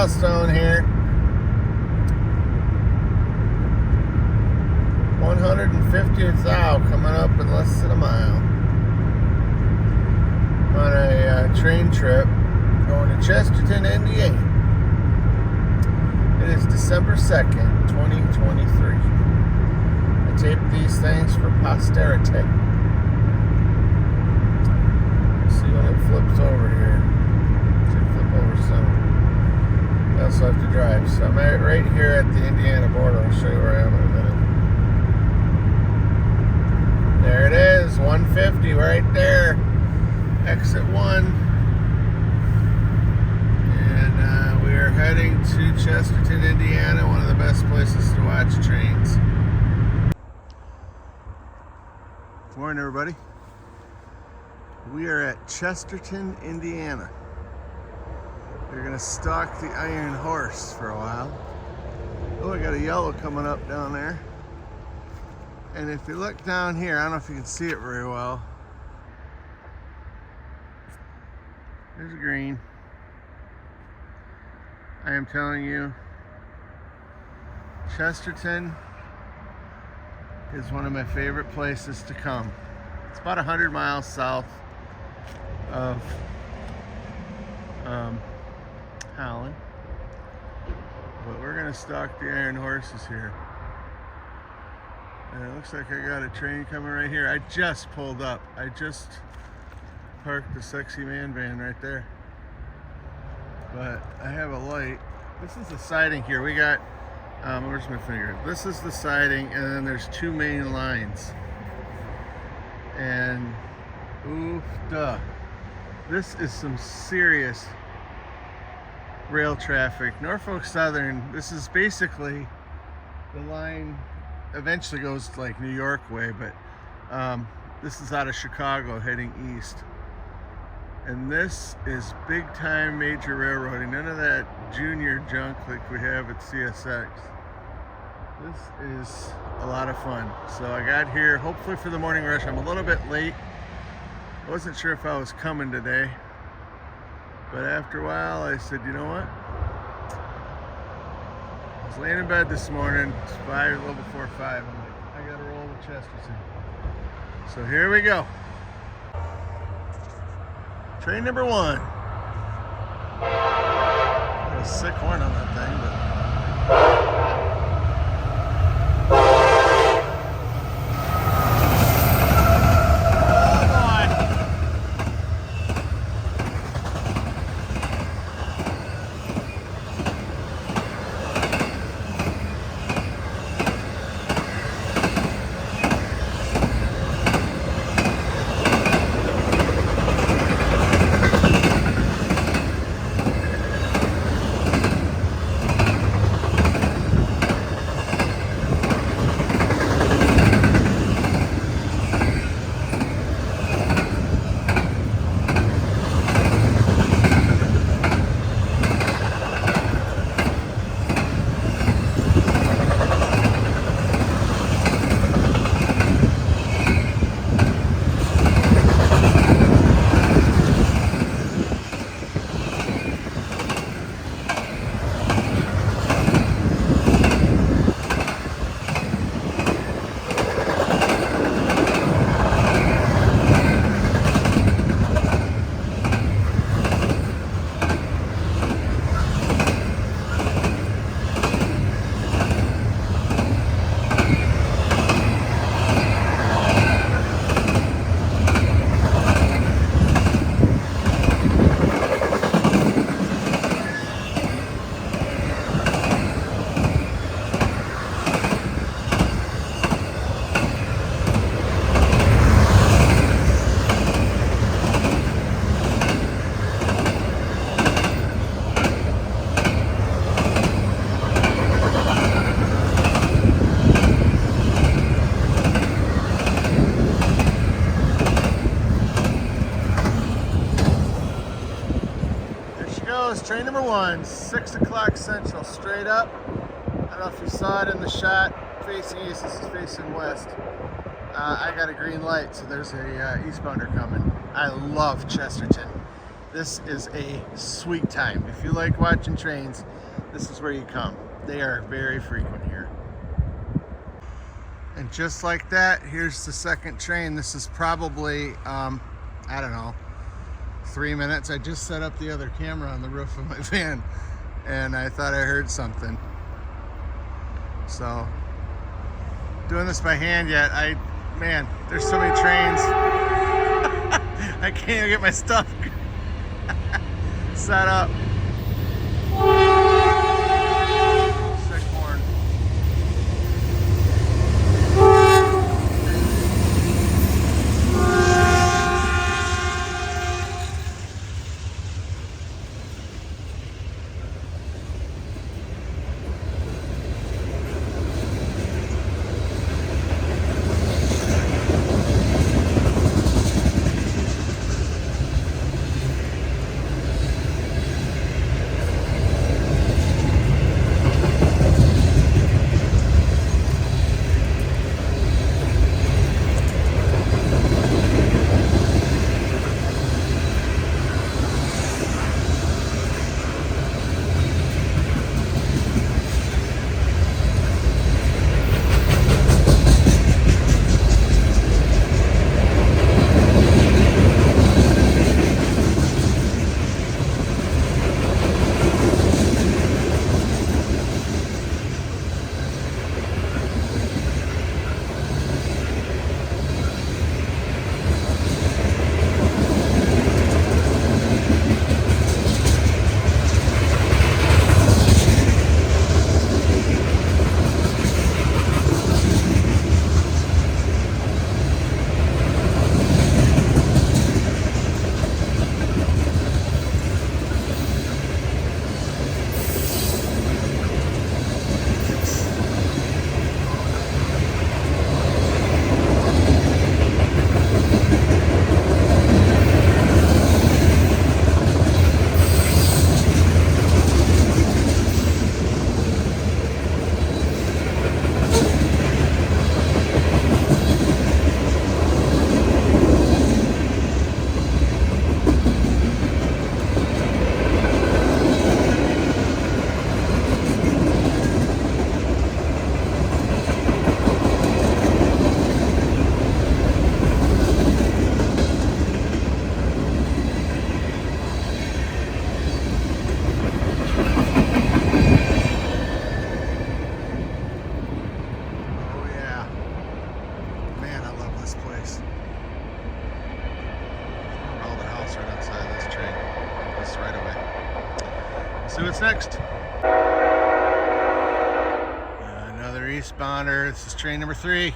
milestone here. 150th thou coming up in less than a mile. I'm on a train trip going to Chesterton, Indiana. It is December 2nd, 2023. I tape these things for posterity. Let's see when it flips over here. It should flip over soon. I also have to drive. So I'm right here at the Indiana border. I'll show you where I am in a minute. There it is, 150 right there. Exit 1. And we are heading to Chesterton, Indiana, one of the best places to watch trains. Good morning, everybody. We are at Chesterton, Indiana. We're gonna stalk the Iron Horse for a while. Oh, I got a yellow coming up down there. And if you look down here, I don't know if you can see it very well. There's a green. I am telling you, Chesterton is one of my favorite places to come. It's about 100 miles south of Holland. But we're gonna stalk the Iron Horses here. And it looks like I got a train coming right here. I just pulled up. I just parked the sexy man van right there. But I have a light. This is the siding here. We got, where's my finger? This is the siding, and then there's two main lines. And, oof, duh. This is some serious rail traffic. Norfolk Southern, this is basically the line eventually goes to like New York way, but this is out of Chicago heading east. And this is big time major railroading. None of that junior junk like we have at CSX. This is a lot of fun. So I got here hopefully for the morning rush. I'm a little bit late. I wasn't sure if I was coming today, but after a while I said, you know what? I was laying in bed this morning. It's a little before 5. I'm like, I gotta roll with Chesterton. So here we go. Train number 1. Got a sick horn on that thing, but. Train number 1, 6 o'clock Central, straight up. I don't know if you saw it in the shot facing east. This is facing west. I got a green light, so there's a eastbounder coming. I love Chesterton. This is a sweet time. If you like watching trains, this is where you come. They are very frequent here. And just like that, here's the second train. This is probably, I don't know, 3 minutes. I just set up the other camera on the roof of my van and I thought I heard something. So, doing this by hand yet, man, there's so many trains. I can't even get my stuff set up. Sick horn. See what's next. Another eastbounder. This is train number 3.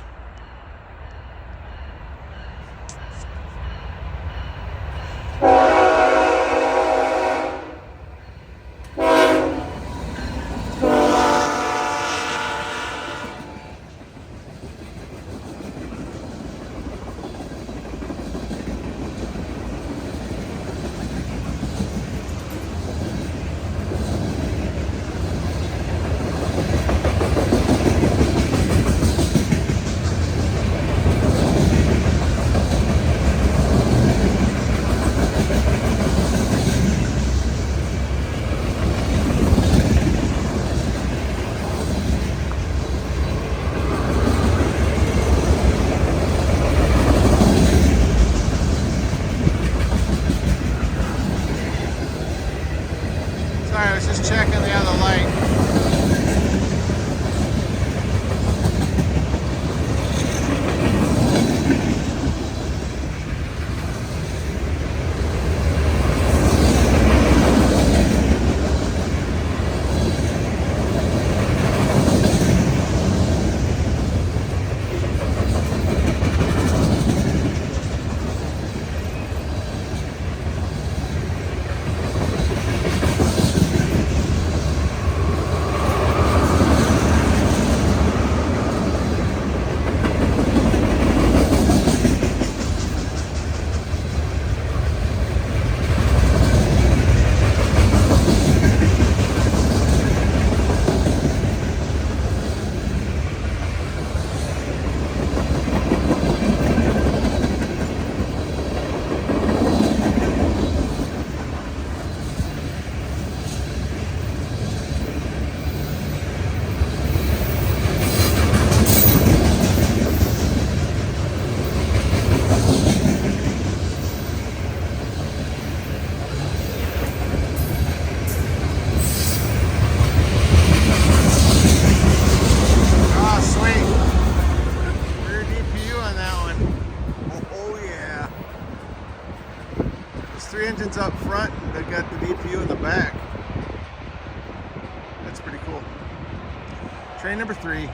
train number 3.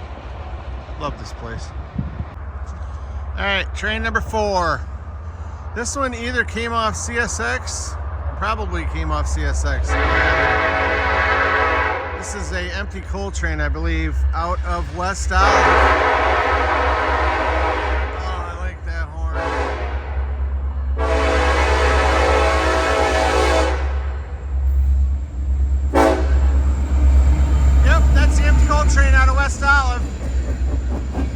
Love this place. All right, train number 4. This one either came off CSX, probably came off CSX. This is a empty coal train, I believe, out of West Olive. Train out of West Olive.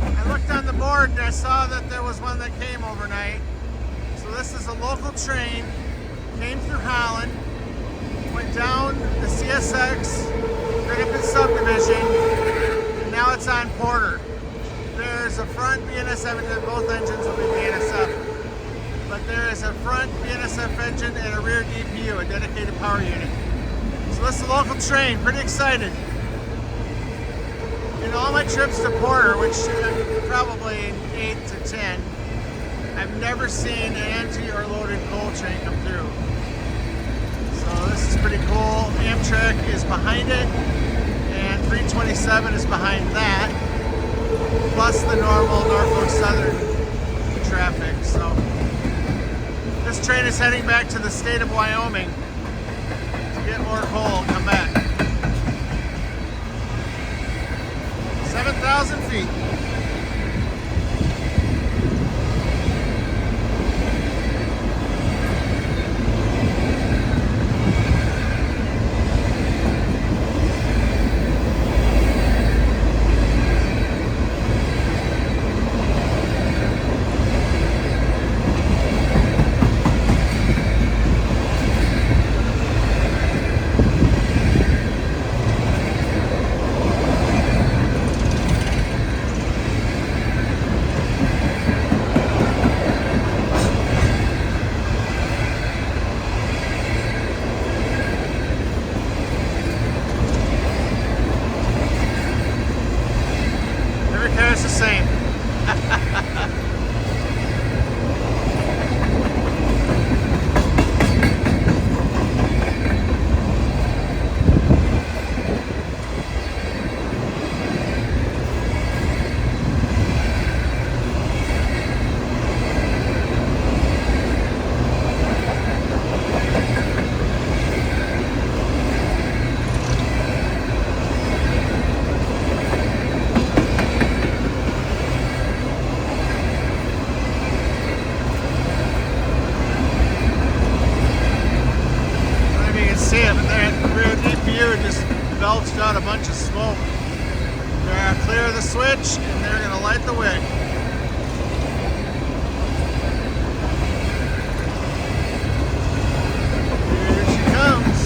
I looked on the board and I saw that there was one that came overnight. So this is a local train, came through Holland, went down the CSX, Greenwich subdivision, and now it's on Porter. There's a front BNSF engine, both engines will be BNSF, but there is a front BNSF engine and a rear DPU, a dedicated power unit. So this is a local train, pretty excited. In all my trips to Porter, which probably 8 to 10, I've never seen an empty or loaded coal train come through. So this is pretty cool. Amtrak is behind it, and 327 is behind that, plus the normal Norfolk Southern traffic. So this train is heading back to the state of Wyoming to get more coal and come back. 7,000 feet. It's the same. Just belched out a bunch of smoke. They're gonna clear the switch and they're gonna light the wick. Here she comes.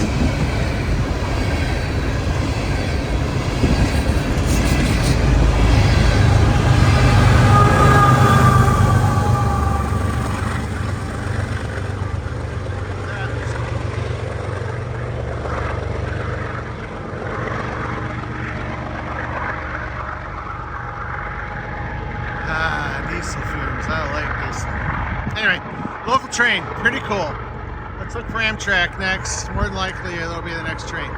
Diesel fumes. I like diesel. Anyway, local train, pretty cool. Let's look for Amtrak next. More than likely, it'll be the next train.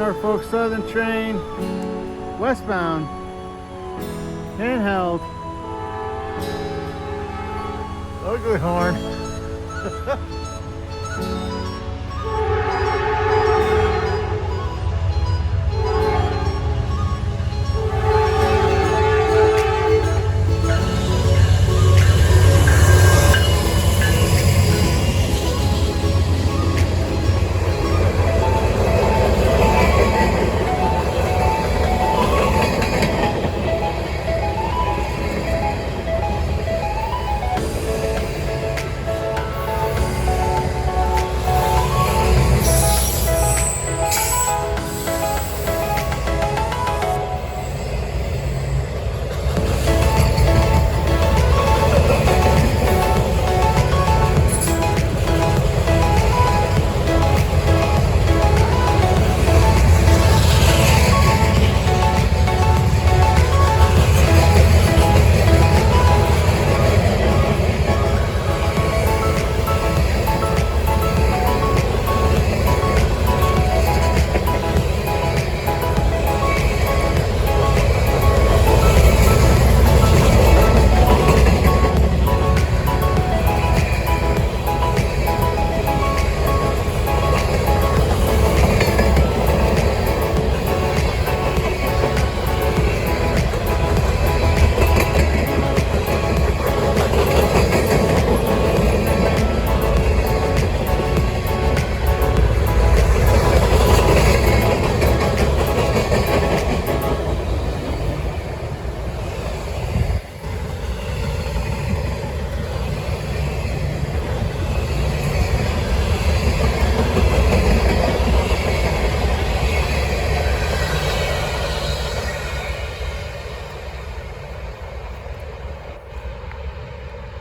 Norfolk Southern train, westbound, handheld. Ugly horn.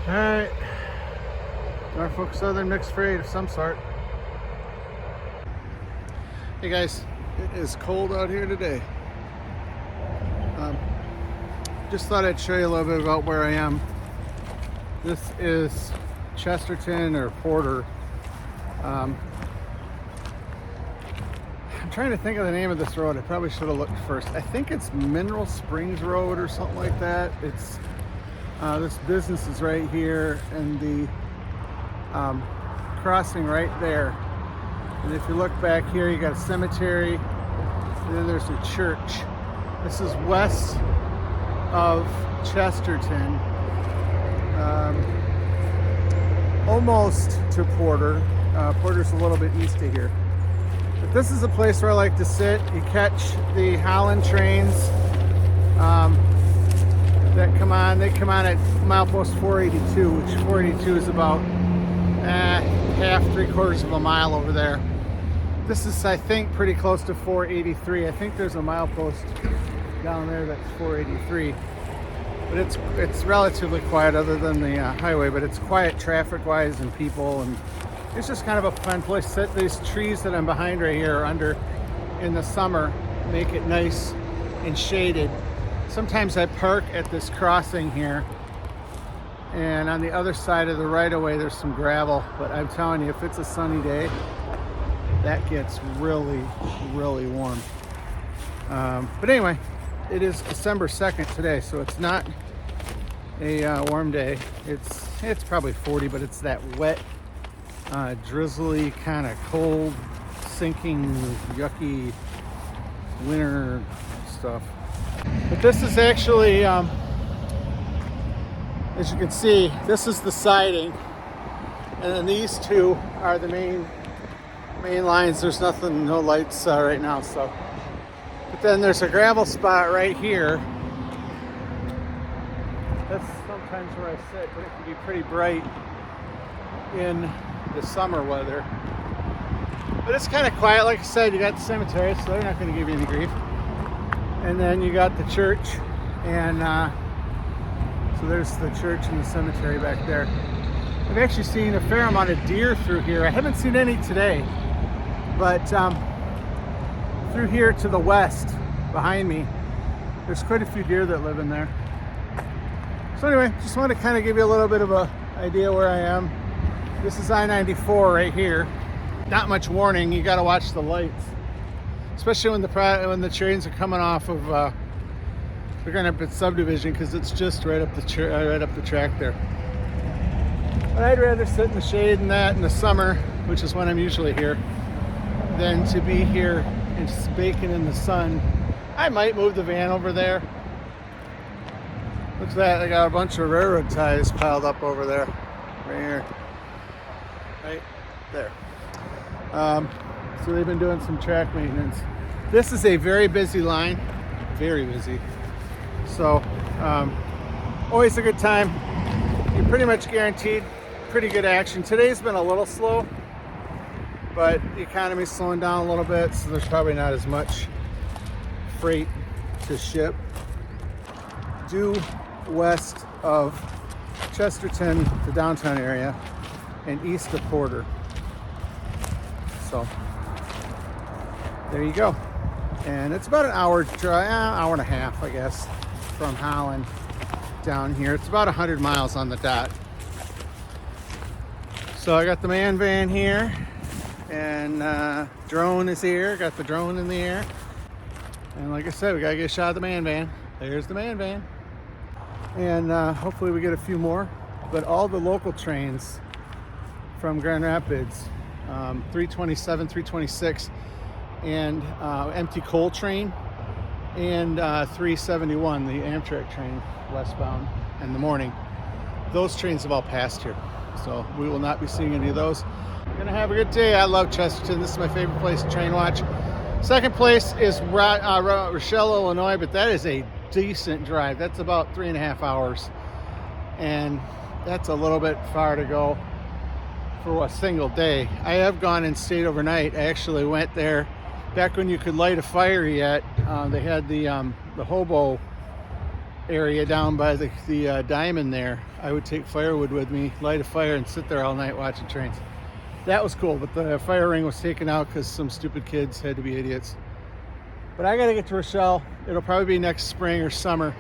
Alright, Norfolk Southern mixed freight of some sort. Hey guys, it is cold out here today. Just thought I'd show you a little bit about where I am. This is Chesterton or Porter. I'm trying to think of the name of this road. I probably should have looked first. I think it's Mineral Springs Road or something like that. It's this business is right here, and the crossing right there. And if you look back here, you got a cemetery, and then there's a church. This is west of Chesterton, almost to Porter. Porter's a little bit east of here. But this is a place where I like to sit. You catch the Holland trains that come on. They come on at milepost 482, which 482 is about half, 3/4 of a mile over there. This is, I think, pretty close to 483. I think there's a milepost down there that's 483. But it's relatively quiet other than the highway, but it's quiet traffic-wise and people, and it's just kind of a fun place to sit. These trees that I'm behind right here are under in the summer, make it nice and shaded. Sometimes I park at this crossing here, and on the other side of the right-of-way there's some gravel, but I'm telling you, if it's a sunny day, that gets really, really warm. But anyway, it is December 2nd today, so it's not a warm day. It's probably 40, but it's that wet, drizzly, kind of cold, sinking, yucky winter stuff. But this is actually, as you can see, this is the siding, and then these two are the main lines. There's nothing, no lights right now. So, but then there's a gravel spot right here. That's sometimes where I sit, but it can be pretty bright in the summer weather. But it's kind of quiet. Like I said, you got the cemetery, so they're not going to give you any grief. And then you got the church, and so there's the church and the cemetery back there. I've actually seen a fair amount of deer through here. I haven't seen any today, but through here to the west behind me, there's quite a few deer that live in there. So anyway, just want to kind of give you a little bit of an idea where I am. This is I-94 right here. Not much warning, you got to watch the lights. especially when the trains are coming off of the Grand Rapids subdivision, because it's just right up the track there. But I'd rather sit in the shade and that in the summer, which is when I'm usually here, than to be here and just baking in the sun. I might move the van over there. Looks like they got a bunch of railroad ties piled up over there. Right here. Right there. So they've been doing some track maintenance. This is a very busy line. Very busy. So, always a good time. You're pretty much guaranteed pretty good action. Today's been a little slow, but the economy's slowing down a little bit, so there's probably not as much freight to ship. Due west of Chesterton, the downtown area, and east of Porter. So there you go. And it's about an hour drive, hour and a half, I guess, from Holland down here. It's about 100 miles on the dot. So I got the man van here, and drone is here. Got the drone in the air. And like I said, we gotta get a shot of the man van. There's the man van. And hopefully we get a few more. But all the local trains from Grand Rapids, 327, 326, and empty coal train, and 371, the Amtrak train westbound in the morning. Those trains have all passed here, so we will not be seeing any of those. We're gonna have a good day. I love Chesterton. This is my favorite place to train watch. Second place is Rochelle, Illinois, but that is a decent drive. That's about 3.5 hours, and that's a little bit far to go for a single day. I have gone and stayed overnight. I actually went there back when you could light a fire yet. They had the hobo area down by the diamond there. I would take firewood with me, light a fire, and sit there all night watching trains. That was cool, but the fire ring was taken out because some stupid kids had to be idiots. But I gotta get to Rochelle. It'll probably be next spring or summer,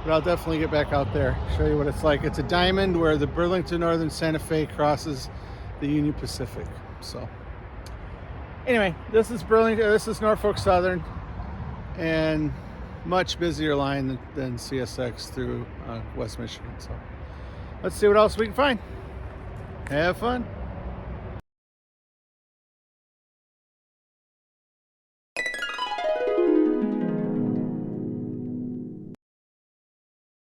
but I'll definitely get back out there, show you what it's like. It's a diamond where the Burlington Northern Santa Fe crosses the Union Pacific. So anyway, this is Norfolk Southern, and much busier line than CSX through West Michigan. So let's see what else we can find. Have fun.